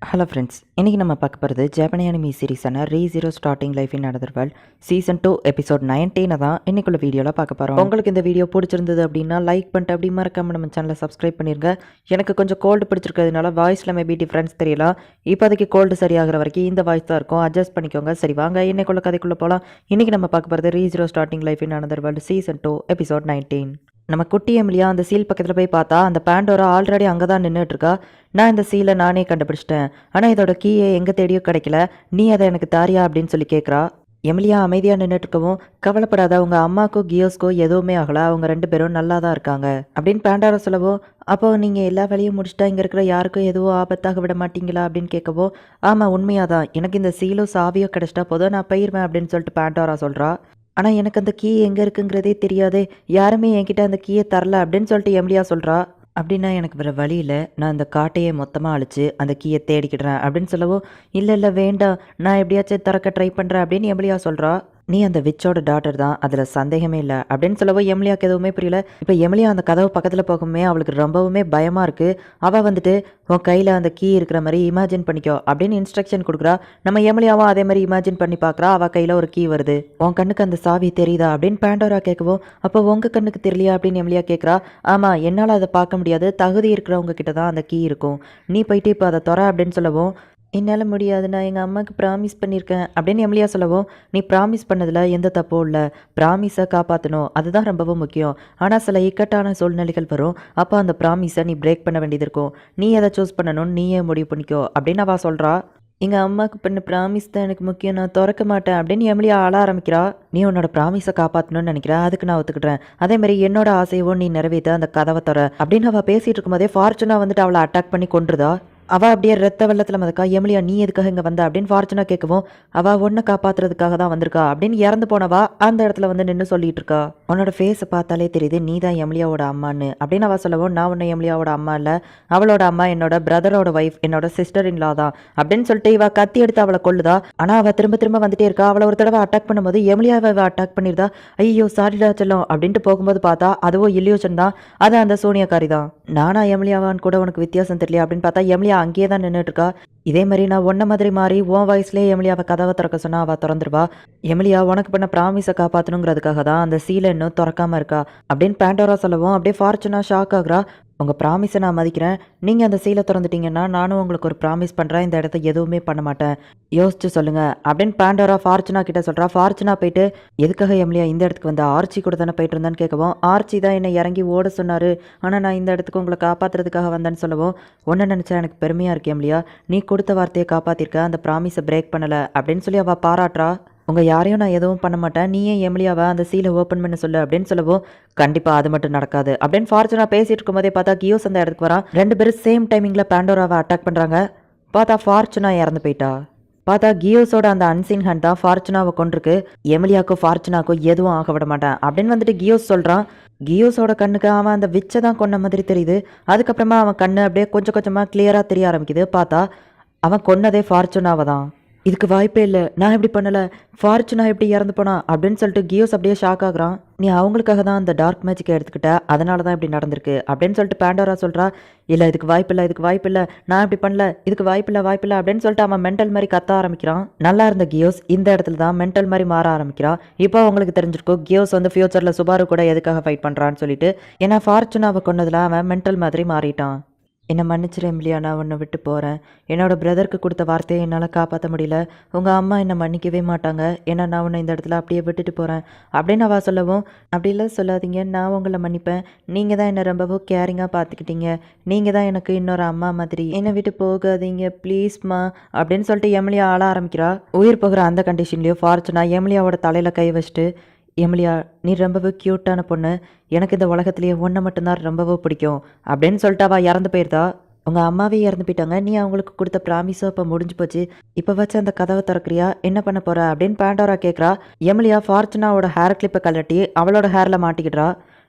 Hello friends, இன்றைக்கி நம்ம பார்க்க போகிறது ஜாப்பனி அனிமி சீரிஸான ரீ0 starting life in another world season 2 episode 19 தான் இன்னைக்குள்ள வீடியோவில் பார்க்க போகிறோம். உங்களுக்கு இந்த வீடியோ பிடிச்சிருந்தது அப்படின்னா லைக் பண்ணிட்டு அப்படி மறக்காம நம்ம சேனலை சப்ஸ்கிரைப் பண்ணிருங்க. எனக்கு கொஞ்சம் கோல்டு பிடிச்சிருக்கிறதுனால வாய்ஸில் மேபி டிஃப்ரென்ஸ் தெரியலாம். இப்போதைக்கு கோல்டு சரியாகிற வரைக்கும் இந்த வாய்ஸ் தான் இருக்கும், அட்ஜஸ்ட் பண்ணிக்கோங்க. சரி வாங்க இன்னைக்குள்ள கதைக்குள்ளே போகலாம். இன்றைக்கி நம்ம பார்க்க போகிறது ரீ0 starting life in another world season 2 episode 19. நம்ம குட்டி எமிலியா அந்த சீல் பக்கத்தில் போய் பார்த்தா அந்த பேண்டோரா ஆல்ரெடி அங்கே தான் நின்றுட்டு இருக்கா. நான் இந்த சீலை நானே கண்டுபிடிச்சிட்டேன், ஆனால் இதோட கீயை எங்கே தேடியோ கிடைக்கல, நீ அதை எனக்கு தாரியா அப்படின்னு சொல்லி கேட்குறா. எமிலியா அமைதியாக நின்றுட்டு இருக்கவும், கவலைப்படாத, அவங்க அம்மாக்கோ கியோஸ்க்கோ எதுவுமே ஆகலை, அவங்க 2 பேரும் நல்லா தான் இருக்காங்க அப்படின்னு பேண்டோரா சொல்லவும், அப்போ நீங்கள் எல்லா வேலையும் முடிச்சுட்டா இங்கே இருக்கிற யாருக்கும் எதுவும் ஆபத்தாக விட மாட்டீங்களா அப்படின்னு கேட்கவோ, ஆமாம் உண்மையாதான், எனக்கு இந்த சீலோ சாவியோ கிடச்சிட்டா போதும், நான் போயிருவேன் அப்படின்னு சொல்லிட்டு பேண்டோரா சொல்கிறா. ஆனால் எனக்கு அந்த கீ எங்கே இருக்குங்கிறதே தெரியாதே, யாருமே என்கிட்ட அந்த கீயை தரல அப்படின்னு சொல்லிட்டு எமிலியா சொல்கிறா. அப்படின்னா எனக்கு வேறு வழி இல்லை, நான் அந்த காட்டையே மொத்தமாக அழிச்சு அந்த கீயை தேடிக்கிடுறேன் அப்படின்னு சொல்லவும், இல்லை இல்லை வேண்டாம், நான் எப்படியாச்சும் திறக்க ட்ரை பண்ணுறேன் அப்படின்னு எமிலியா சொல்கிறா. நீ அந்த விச்சோட டாட்டர் தான், அதில் சந்தேகமே இல்லை அப்படின்னு சொல்லவோ எமிலியாவுக்கு எதுவுமே புரியல. இப்போ எமிலியா அந்த கதவு பக்கத்தில் போகுமே அவளுக்கு ரொம்பவுமே பயமாக இருக்குது. அவள் வந்துட்டு உன் கையில் அந்த கீ இருக்கிற மாதிரி இமேஜின் பண்ணிக்கோ அப்படின்னு இன்ஸ்ட்ரக்ஷன் கொடுக்குறா. நம்ம எமிலியாவும் அதே மாதிரி இமேஜின் பண்ணி பார்க்குறா. அவள் கையில் ஒரு கீ வருது. உன் கண்ணுக்கு அந்த சாவி தெரியுதா அப்படின்னு பேண்டோரா கேட்கவும், அப்போ உங்கள் கண்ணுக்கு தெரியலையா அப்படின்னு எமிலியா கேட்குறா. ஆமாம், என்னால் அதை பார்க்க முடியாது, தகுதி இருக்கிறவங்க கிட்ட தான் அந்த கீ இருக்கும், நீ போயிட்டு இப்போ அதை தொற அப்படின்னு சொல்லவும், என்னால் முடியாது, நான் எங்கள் அம்மாவுக்கு ப்ராமிஸ் பண்ணியிருக்கேன் அப்படின்னு எமிலியா சொல்லவும், நீ ப்ராமிஸ் பண்ணதில் எந்த தப்பும் இல்லை, ப்ராமிஸை காப்பாற்றணும் அதுதான் ரொம்பவும் முக்கியம். ஆனால் சில இக்கட்டான சூழ்நிலைகள் வரும், அப்போ அந்த ப்ராமிஸை நீ பிரேக் பண்ண வேண்டியது இருக்கும், நீ எதை சூஸ் பண்ணணும்னு நீயே முடிவு பண்ணிக்கோ அப்படின்னு அவள் சொல்கிறா. எங்கள் அம்மாவுக்கு பண்ண ப்ராமிஸ் தான் எனக்கு முக்கியம், நான் திறக்க மாட்டேன் அப்படின்னு எமிலியா ஆள ஆரம்பிக்கிறா. நீ உன்னோட ப்ராமிஸை காப்பாற்றணும்னு நினைக்கிற, அதுக்கு நான் ஒத்துக்கிட்டேன், அதேமாதிரி என்னோட ஆசையவும் நீ நிறைவேற்ற அந்த கதவை தர அப்படின்னு அவள் பேசிகிட்டு இருக்கும்போதே ஃபார்ச்சுனா வந்துட்டு அவளை அட்டாக் பண்ணி கொன்றுதா. அவள் அப்படியே ரத்த வெள்ளத்தில் மதக்கா. எமிலியா நீ எதுக்காக இங்கே வந்த அப்படின்னு ஃபார்ச்சுனா கேட்கவும், அவள் ஒன்றை காப்பாற்றுறதுக்காக தான் வந்திருக்கா அப்படின்னு இறந்து போனவா அந்த இடத்துல வந்து நின்று சொல்லிட்டு இருக்கா. உன்னோட ஃபேஸை பார்த்தாலே தெரியுது நீ தான் எமிலியாவோட அம்மான்னு அப்படின்னு அவள் சொல்லவும், நான் உன்னை எமிலியாவோட அம்மா இல்லை, அவளோட அம்மா என்னோட பிரதரோட ஒய்ஃப், என்னோட சிஸ்டர் இன்லா தான் அப்படின்னு சொல்லிட்டு இவள் கத்தி எடுத்து அவளை கொள்ளுதா. ஆனால் அவள் திரும்ப திரும்ப வந்துட்டே இருக்கா. அவளை ஒரு தடவை அட்டாக் பண்ணும்போது எமிலியாவை அட்டாக் பண்ணிருதா. ஐயோ சாரிடா செல்லம் அப்படின்ட்டு போகும்போது பார்த்தா அதுவும் இல்யூஷன் தான், அது அந்த சோனியாக்காரி தான். நானா எமிலியாவான்னு கூட உனக்கு வித்தியாசம் தெரியல அப்படின்னு பார்த்தா எமிலியா அங்கேயே தான் நின்றுட்டு இருக்கா. இதே மாதிரி நான் ஒன்ன மாதிரி மாறி உன் வயசுலேயே எமிலியாவை கதவை திறக்க சொன்னா அவள் திறந்துருவா. எமிலியா உனக்கு பண்ண ப்ராமிஸை காப்பாற்றணுங்கிறதுக்காக தான் அந்த சீலை இன்னும் திறக்காம இருக்கா அப்படின்னு பேண்டோரா சொல்லவும், அப்படியே ஃபார்ச்சுனா ஷாக் ஆகுறா. உங்கள் ப்ராமிஸை நான் மதிக்கிறேன், நீங்கள் அந்த சீலை திறந்துட்டீங்கன்னா நானும் உங்களுக்கு ஒரு ப்ராமிஸ் பண்ணுறேன், இந்த இடத்த எதுவுமே பண்ண மாட்டேன், யோசிச்சு சொல்லுங்கள் அப்படின்னு பேண்டோரா ஃபார்ச்சுனா கிட்ட சொல்கிறா. ஃபார்ச்சுனா போயிட்டு, எதுக்காக எமிலியா இந்த இடத்துக்கு வந்து ஆர்ச்சி கூட தானே போயிட்டு இருந்தான்னு கேட்கவும், ஆர்ச்சி தான் என்னை இறங்கி ஓட சொன்னார், ஆனால் நான் இந்த இடத்துக்கு உங்களை காப்பாற்றுறதுக்காக வந்தேன்னு சொல்லவும், ஒன்று நினச்சா எனக்கு பெருமையாக இருக்கு எமிலியா, நீ கொடுத்த வார்த்தையை காப்பாற்றிருக்க, அந்த ப்ராமிஸை பிரேக் பண்ணலை அப்படின்னு சொல்லி அவள் பாராட்டுறா. உங்கள் யாரையும் நான் எதுவும் பண்ண மாட்டேன், நீயே எமிலியாவை அந்த சீலை ஓப்பன் பண்ண சொல்லு அப்படின்னு சொல்லவும், கண்டிப்பாக அது மட்டும் நடக்காது அப்படின்னு ஃபார்ச்சுனா பேசிட்டு இருக்கும்போதே பார்த்தா கியோஸ் அந்த இடத்துக்கு வரான். 2 பேரும் சேம் டைமிங்கில் பேண்டோராவை அட்டாக் பண்ணுறாங்க. பார்த்தா ஃபார்ச்சுனா இறந்து போயிட்டா. பார்த்தா கியோஸோட அந்த அன்சீன் ஹண்ட் தான் ஃபார்ச்சுனாவை கொண்டிருக்கு. எமிலியாக்கும் ஃபார்ச்சுனாக்கும் எதுவும் ஆக விட மாட்டேன் அப்படின்னு வந்துட்டு கியோஸ் சொல்கிறான். கியோஸோட கண்ணுக்கு அவன் அந்த விச்சை தான் கொன்ன மாதிரி தெரியுது. அதுக்கப்புறமா அவன் கண்ணு அப்படியே கொஞ்சம் கொஞ்சமாக கிளியராக தெரிய ஆரம்பிக்குது. பார்த்தா அவன் கொன்னதே ஃபார்ச்சுனாவை தான். இதுக்கு வாய்ப்பே இல்லை, நான் எப்படி பண்ணலை, ஃபார்ச்சுனா எப்படி இறந்து போனா அப்படின்னு சொல்லிட்டு கியோஸ் அப்படியே ஷாக் ஆகுறான். நீ அவங்களுக்காக தான் அந்த டார்க் மேஜிக்கை எடுத்துக்கிட்ட, அதனால தான் இப்படி நடந்திருக்கு அப்படின்னு சொல்லிட்டு பேண்டோரா சொல்கிறா. இல்லை இதுக்கு வாய்ப்பில்லை, இதுக்கு வாய்ப்பில்லை, நான் இப்படி பண்ணல, இதுக்கு வாய்ப்பில்லை அப்படின்னு சொல்லிட்டு அவன் மென்டல் மாதிரி கத்த ஆரம்பிக்கிறான். நல்லா இருந்த கியோஸ் இந்த இடத்துல தான் மென்டல் மாதிரி மாற ஆரம்பிக்கிறான். இப்போ அவங்களுக்கு தெரிஞ்சிருக்கும் கியோஸ் வந்து ஃபியூச்சரில் சுபாரு கூட எதுக்காக ஃபைட் பண்ணுறான்னு சொல்லிட்டு. ஏன்னா ஃபார்ச்சுனாவை கொன்னதில் அவன் மென்டல் மாதிரி மாறிட்டான். என்னை மன்னிச்சிரு எமிலியா, நான் உன்னை விட்டு போகிறேன், என்னோட பிரதருக்கு கொடுத்த வார்த்தையை என்னால் காப்பாற்ற முடியல, உங்கள் அம்மா என்னை மன்னிக்கவே மாட்டாங்க, ஏன்னா நான் உன்னை இந்த இடத்துல அப்படியே விட்டுட்டு போகிறேன் அப்படின்னு அவள் சொல்லவும், அப்படிலாம் சொல்லாதீங்க, நான் உங்களை மன்னிப்பேன், நீங்கள் தான் என்னை ரொம்பவும் கேரிங்காக பார்த்துக்கிட்டீங்க, நீங்கள் தான் எனக்கு இன்னொரு அம்மா மாதிரி, என்னை விட்டு போகாதீங்க ப்ளீஸ்மா அப்படின்னு சொல்லிட்டு எமிலியா ஆள ஆரம்பிக்கிறா. உயிர் போகிற அந்த கண்டிஷன்லேயும் ஃபார்ச்சுனா எமிலியாவோட தலையில் கை வச்சுட்டு, எமிலியா நீ ரொம்பவே க்யூட்டான பொண்ணு, எனக்கு இந்த உலகத்திலேயே ஒன்றை மட்டும்தான் ரொம்பவே பிடிக்கும் அப்படின்னு சொல்லிட்டு அவள் இறந்து போயிருந்தா. உங்கள் அம்மாவே இறந்து போயிட்டாங்க, நீ அவங்களுக்கு கொடுத்த ப்ராமிஸோ இப்போ முடிஞ்சு போச்சு, இப்போ வச்சு அந்த கதவை திறக்கிறியா, என்ன பண்ண போகிற அப்படின்னு பேண்டோரா கேட்குறா. எமிலியா ஃபார்ச்சுனாவோட ஹேர் கிளிப்பை கழட்டி அவளோட ஹேரில் மாட்டிக்கிடுறா.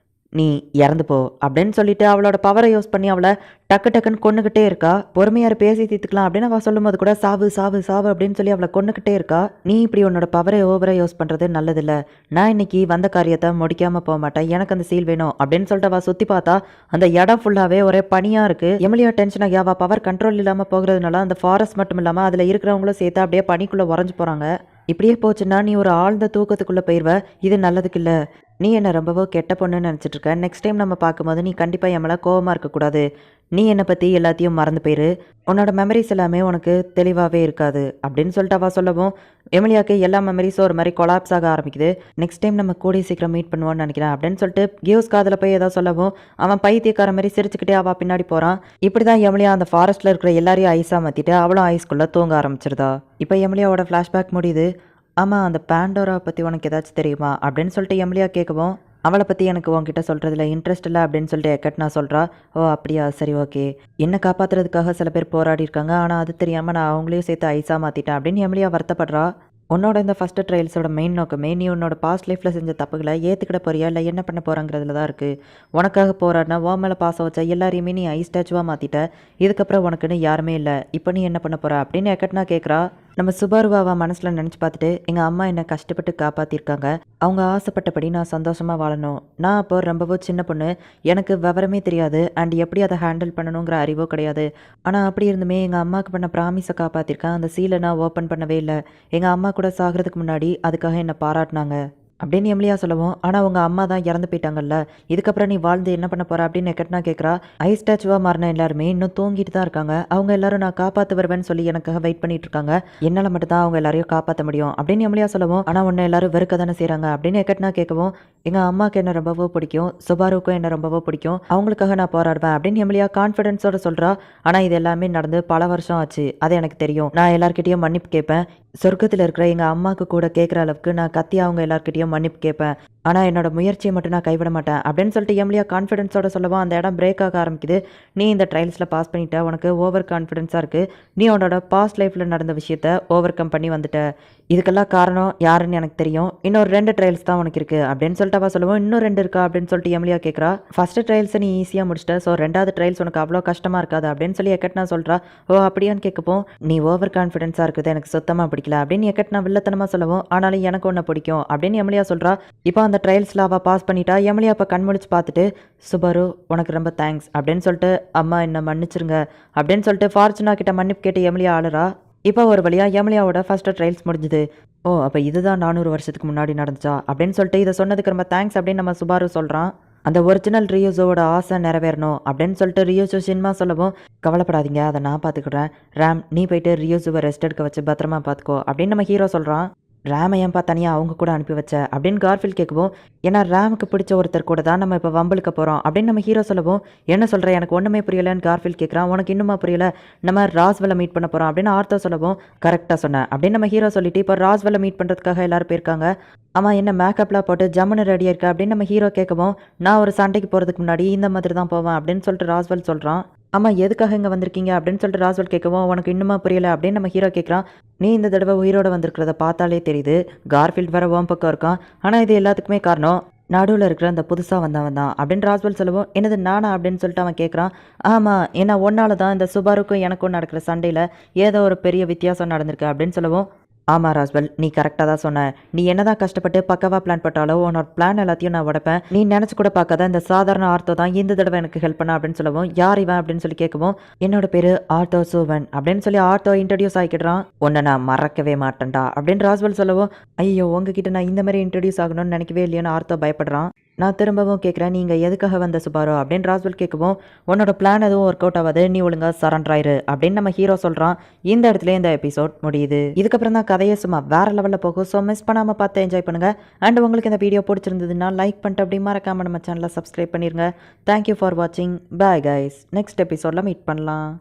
நீ இறந்து போ அப்படின்னு சொல்லிட்டு அவளோட பவரை யூஸ் பண்ணி அவளை டக்கு டக்குன்னு கொன்னுக்கிட்டே இருக்கா. பொறுமையாரு பேசி தீர்த்துக்கலாம் அப்படின்னு அவள் சொல்லும்போது கூட சாவு சாவு சாவு அப்படின்னு சொல்லி அவளை கொன்னுக்கிட்டே இருக்கா. நீ இப்படி உன்னோட பவரை ஓவரா யூஸ் பண்ணுறது நல்லதில்ல. நான் இன்னைக்கு வந்த காரியத்தை முடிக்காமல் போக மாட்டேன். எனக்கு அந்த சீல் வேணும் அப்படின்னு சொல்லிட்டு அவள் சுற்றி பார்த்தா அந்த இடம் ஃபுல்லாகவே ஒரே பனியாக இருக்குது. எமிலியா டென்ஷன் ஆகி அவள் பவர் கண்ட்ரோல் இல்லாமல் போகிறதுனால அந்த ஃபாரஸ்ட் மட்டும் இல்லாமல் அதில் இருக்கிறவங்களும் சேர்த்து அப்படியே பனிக்குள்ளே உறைஞ்சு போகிறாங்க. இப்படியே போச்சுன்னா நீ ஒரு ஆழ்ந்த தூக்கத்துக்குள்ளே போயிடுவ. இது நல்லதுக்கு இல்லை. நீ என்ன ரொம்பவோ கெட்ட பொண்ணுன்னு நினச்சிட்டு இருக்க. நெக்ஸ்ட் டைம் நம்ம பார்க்கும்போது நீ கண்டிப்பாக என் மேலே கோவமாக இருக்கக்கூடாது. நீ என்னை பற்றி எல்லாத்தையும் மறந்து போயிரு. உன்னோட மெமரிஸ் எல்லாமே உனக்கு தெளிவாகவே இருக்காது அப்படின்னு சொல்லிட்டு அவள் சொல்லவும் எமிலியாவுக்கு எல்லா மெமரிஸும் ஒரு மாதிரி கொலாப்ஸ் ஆக ஆரம்பிக்குது. நெக்ஸ்ட் டைம் நம்ம கூடிய சீக்கிரம் மீட் பண்ணுவோன்னு நினைக்கிறேன் அப்படின்னு சொல்லிட்டு கியோஸ் காதில் போய் ஏதோ சொல்லவும் அவன் பைத்தியக்கார மாதிரி சிரிச்சுக்கிட்டே அவள் பின்னாடி போகிறான். இப்படி தான் எமிலியா அந்த ஃபாரஸ்ட்டில் இருக்கிற எல்லாரையும் ஐஸாக மாற்றிட்டு அவளும் ஐஸ்குள்ளே தூங்க ஆரம்பிச்சிருதா. இப்போ எமிலியாவோட ஃப்ளாஷ்பேக் முடியுது. ஆமாம், அந்த பேண்டோரா பற்றி உனக்கு ஏதாச்சும் தெரியுமா அப்படின்னு சொல்லிட்டு எமிலியா கேட்கவும் அவளை பற்றி எனக்கு உன்கிட்ட சொல்கிறதுல இன்ட்ரெஸ்ட் இல்லை அப்படின்னு சொல்லிட்டு எக்கட்னா சொல்கிறா. ஓ அப்படியா, சரி ஓகே. என்னை காப்பாற்றுறதுக்காக சில பேர் போராடி இருக்காங்க, ஆனால் அது தெரியாமல் நான் அவங்களையும் சேர்த்து ஐஸாக மாற்றிட்டேன் அப்படின்னு எமிலியா வருத்தப்படுறா. உன்னோட இந்த ஃபஸ்ட்டு ட்ரையல்ஸோட மெயின் நோக்கமே நீ உன்னோட பாஸ்ட் லைஃப்பில் செஞ்ச தப்புகளை ஏற்றுக்கிட போறியா இல்லை என்ன பண்ண போகிறாங்கிறதுல தான் இருக்குது. உனக்காக போராடினா உன் மேலே பாசம் வச்சா எல்லாரையுமே நீ ஐஸ் ஸ்டாச்சுவாக மாற்றிட்ட. இதுக்கப்புறம் உனக்குன்னு யாருமே இல்லை. இப்போ நீ என்ன பண்ண போகிற அப்படின்னு எக்கட்னா கேட்குறா. நம்ம சுபாருவாவை மனசில் நினச்சி பார்த்துட்டு எங்கள் அம்மா என்னை கஷ்டப்பட்டு காப்பாற்றிருக்காங்க. அவங்க ஆசைப்பட்டபடி நான் சந்தோஷமாக வாழணும். நான் அப்போ ரொம்பவோ சின்ன பொண்ணு, எனக்கு விவரமே தெரியாது அண்ட் எப்படி அதை ஹேண்டில் பண்ணணுங்கிற அறிவோ கிடையாது. ஆனால் அப்படி இருந்துமே எங்கள் அம்மாவுக்கு பண்ண ப்ராமிஸை காப்பாற்றிருக்கேன். அந்த சீலை நான் ஓப்பன் பண்ணவே இல்லை. எங்கள் அம்மா கூட சாகிறதுக்கு முன்னாடி அதுக்காக என்னை பாராட்டினாங்க அப்படின்னு எமிலியா சொல்லவும், ஆனால் உங்கள் அம்மா தான் இறந்து போயிட்டாங்கல்ல, இதுக்கப்புறம் நீ வாழ்ந்து என்ன பண்ண போகிற அப்படின்னு எக்கட்னா கேட்குறா. ஐஸ் ஸ்டாச்சுவாக மாறின எல்லாருமே இன்னும் தூங்கிட்டு தான் இருக்காங்க. அவங்க எல்லாரும் நான் காப்பாற்ற வருவேன்னு சொல்லி எனக்காக வெயிட் பண்ணிட்டு இருக்காங்க. என்னால் மட்டும் தான் அவங்க எல்லாரையும் காப்பாற்ற முடியும் அப்படின்னு எமிலியா சொல்லவும், ஆனால் உன்னை எல்லாரும் வெறுக்க தானே செய்கிறாங்க அப்படின்னு எக்கட்னா கேட்கவும், எங்கள் அம்மாவுக்கு என்ன ரொம்பவோ பிடிக்கும், சுபாருக்கும் என்ன ரொம்பவோ பிடிக்கும், அவங்களுக்காக நான் போராடுவேன் அப்படின்னு எமிலியா கான்ஃபிடென்ஸோட சொல்கிறா. ஆனால் இது எல்லாமே நடந்து பல வருஷம் ஆச்சு, அது எனக்கு தெரியும். நான் எல்லாருக்கிட்டையும் மன்னிப்பு கேட்பேன். சொர்க்கத்தில் இருக்கிற எங்கள் அம்மாவுக்கு கூட கேட்குற அளவுக்கு நான் கத்தி அவங்க எல்லாருக்கிட்டையும் மன்னிப்பு கேட்பேன். ஆனால் என்னோட முயற்சியை மட்டும் நான் கைவிட மாட்டேன் அப்படின்னு சொல்லிட்டு எமிலியா கான்ஃபிடென்ஸோட சொல்லவும் அந்த இடம் பிரேக் ஆக ஆரம்பிக்குது. நீ இந்த ட்ரையல்ஸில் பாஸ் பண்ணிட்ட, உனக்கு ஓவர் கான்ஃபிடென்ஸாக இருக்குது. நீ உன்னோட பாஸ்ட் லைஃப்பில் நடந்த விஷயத்த ஓவர் கம் பண்ணி வந்துட்ட. இதுக்கெல்லாம் காரணம் யாருன்னு எனக்கு தெரியும். இன்னொரு 2 ட்ரையல்ஸ் தான் உனக்கு இருக்குது அப்படின்னு சொல்லிட்டு அவள் சொல்லுவோம். இன்னும் 2 இருக்கா அப்படின்னு சொல்லிட்டு எமிலியா கேட்குறா. ஃபஸ்ட்டு ட்ரையல்ஸை நீ ஈஸியாக முடிச்சிட்ட, ஸோ 2வது ட்ரையல்ஸ் உனக்கு அவ்வளோ கஷ்டமாக இருக்காது அப்படின்னு சொல்லி எக்கட்னா சொல்கிறா. ஓ அப்படியான்னு கேட்கப்போம், நீ ஓவர் கான்ஃபிடென்ஸாக இருக்குது எனக்கு சுத்தமாக பிடிக்கல அப்படின்னு எக்கட்னா வில்லத்தனமாக சொல்லவும், ஆனாலும் எனக்கு ஒன்று பிடிக்கும் அப்படின்னு எமிலியா சொல்கிறா. இப்போ அந்த ட்ரையல்ஸில் அவள் பாஸ் பண்ணிட்டா. எமிலியா அப்போ கண்முழிச்சு பார்த்துட்டு, சுபாரு உனக்கு ரொம்ப தேங்க்ஸ் அப்படின்னு சொல்லிட்டு, அம்மா என்னை மன்னிச்சிருங்க அப்படின்னு சொல்லிட்டு ஃபார்ச்சுனா கிட்ட மன்னிப்பு கேட்டு எமிலியா ஆளுறா. இப்போ ஒரு வழியாக எமிலியாவோட ஃபஸ்ட்டு ட்ரையல்ஸ் முடிஞ்சுது. ஓ அப்போ இதுதான் 400 வருஷத்துக்கு முன்னாடி நடந்துச்சா அப்படின்னு சொல்லிட்டு இதை சொன்னதுக்கு ரொம்ப தேங்க்ஸ் அப்படின்னு நம்ம சுபாரு சொல்கிறான். அந்த ஒரிஜினல் ரியோஸோட ஆசை நிறைவேறணும் அப்படின்னு சொல்லிட்டு ரியோஸோ சின்மா சொல்லவும், கவலைப்படாதீங்க அதை நான் பார்த்துக்கிறேன். ராம் நீ போயிட்டு ரியோஸுவை ரெஸ்ட் எடுக்க வச்சு பத்திரமா பார்த்துக்கோ அப்படின்னு நம்ம ஹீரோ சொல்கிறான். ரேமை ஏன்பா தனியாக அவங்க கூட அனுப்பி வச்ச அப்படின்னு கார்ஃபீல்ட் கேட்கவும், ஏன்னா ரேமுக்கு பிடிச்ச ஒருத்தர் கூட தான் நம்ம இப்போ வம்பளுக்க போகிறோம் அப்படின்னு நம்ம ஹீரோ சொல்லவும், என்ன சொல்கிற எனக்கு ஒன்றுமே புரியலன்னு கார்ஃபீல்ட் கேட்குறான். உனக்கு இன்னுமா புரியல, நம்ம ராஸ்வெல்லை மீட் பண்ண போகிறோம் அப்படின்னு ஆர்த்தோ சொல்லவும், கரெக்டாக சொன்னேன் அப்படின்னு நம்ம ஹீரோ சொல்லிட்டு இப்போ ராஸ்வெல்லை மீட் பண்ணுறதுக்காக எல்லாரும் போயிருக்காங்க. ஆமாம் என்ன மேக்கப்லாம் போட்டு ஜம்முன்னு ரெடியாக இருக்கா அப்படின்னு நம்ம ஹீரோ கேட்கவும், நான் ஒரு சண்டைக்கு போகிறதுக்கு முன்னாடி இந்த மாதிரி தான் போவேன் அப்படின்னு சொல்லிட்டு ராஸ்வெல் சொல்கிறான். ஆமாம் எதுக்காக இங்கே வந்திருக்கீங்க அப்படின்னு சொல்லிட்டு ராஸ்வெல் கேட்கவும், உனக்கு இன்னுமா புரியல அப்படின்னு நம்ம ஹீரோ கேட்குறான். நீ இந்த தடவை உயிரோட வந்திருக்கிறத பார்த்தாலே தெரியுது. கார்ஃபீல்ட் வேற ஓம் பக்கம் இருக்கான். ஆனால் இது எல்லாத்துக்குமே காரணம் நடுவில் இருக்கிற அந்த புதுசாக வந்தவன் தான் அப்படின்னு ராஸ்வெல் சொல்லவும், என்னது நானா அப்படின்னு சொல்லிட்டு அவன் கேட்குறான். ஆமாம் ஏன்னா ஒன்னால தான் இந்த சுபாருக்கும் எனக்கும் நடக்கிற சண்டையில் ஏதோ ஒரு பெரிய வித்தியாசம் நடந்திருக்கு அப்படின்னு சொல்லவும், ஆமாம் ராஸ்வெல் நீ கரெக்டாக தான் சொன்ன. நீ என்ன தான் கஷ்டப்பட்டு பக்கவாக பிளான் போட்டாலும் உன்னோட பிளான் எல்லாத்தையும் நான் உடைப்பேன். நீ நினச்சி கூட பார்க்காத இந்த சாதாரண ஆர்த்தோ தான் இந்த தடவை எனக்கு ஹெல்ப் பண்ண அப்படின்னு சொல்லவும், யார் இவன் அப்படின்னு சொல்லி கேட்கவும், என்னோட பேர் ஆர்த்தோ சூவன் அப்படின்னு சொல்லி ஆர்த்தோ இன்ட்ரடியூஸ் ஆகிக்கிடுறான். உன்னை நான் மறக்கவே மாட்டேன்டா அப்படின்னு ராஸ்வெல் சொல்லவும், ஐயோ உங்ககிட்ட நான் இந்த மாதிரி இன்ட்ரடியூஸ் ஆகணும்னு நினைக்கவே இல்லையோன்னு ஆர்த்தோ பயப்படுறான். நான் திரும்பவும் கேட்குறேன், நீங்கள் எதுக்காக வந்த சுபாரோ அப்படின்னு ராஸ்வெல் கேட்கவும், உன்னோட பிளான் எதுவும் ஒர்க் அவுட் ஆகாது, நீ ஒழுங்காக சரண்டர் ஆயிரு அப்படின்னு நம்ம ஹீரோ சொல்கிறான். இந்த இடத்துல இந்த எபிசோட் முடியுது. இதுக்கப்புறம் தான் கதையை சும்மா வேற லெவலில் போகும். ஸோ மிஸ் பண்ணாமல் பார்த்து என்ஜாய் பண்ணுங்கள். அண்ட் உங்களுக்கு இந்த வீடியோ பிடிச்சிருந்ததுன்னா லைக் பண்ணிட்டு அப்படி மறக்காம நம்ம சேனலை சப்ஸ்கிரைப் பண்ணிடுங்க. தேங்க்யூ ஃபார் வாட்சிங். Bye guys. நெக்ஸ்ட் எபிசோடில் மீட் பண்ணலாம்.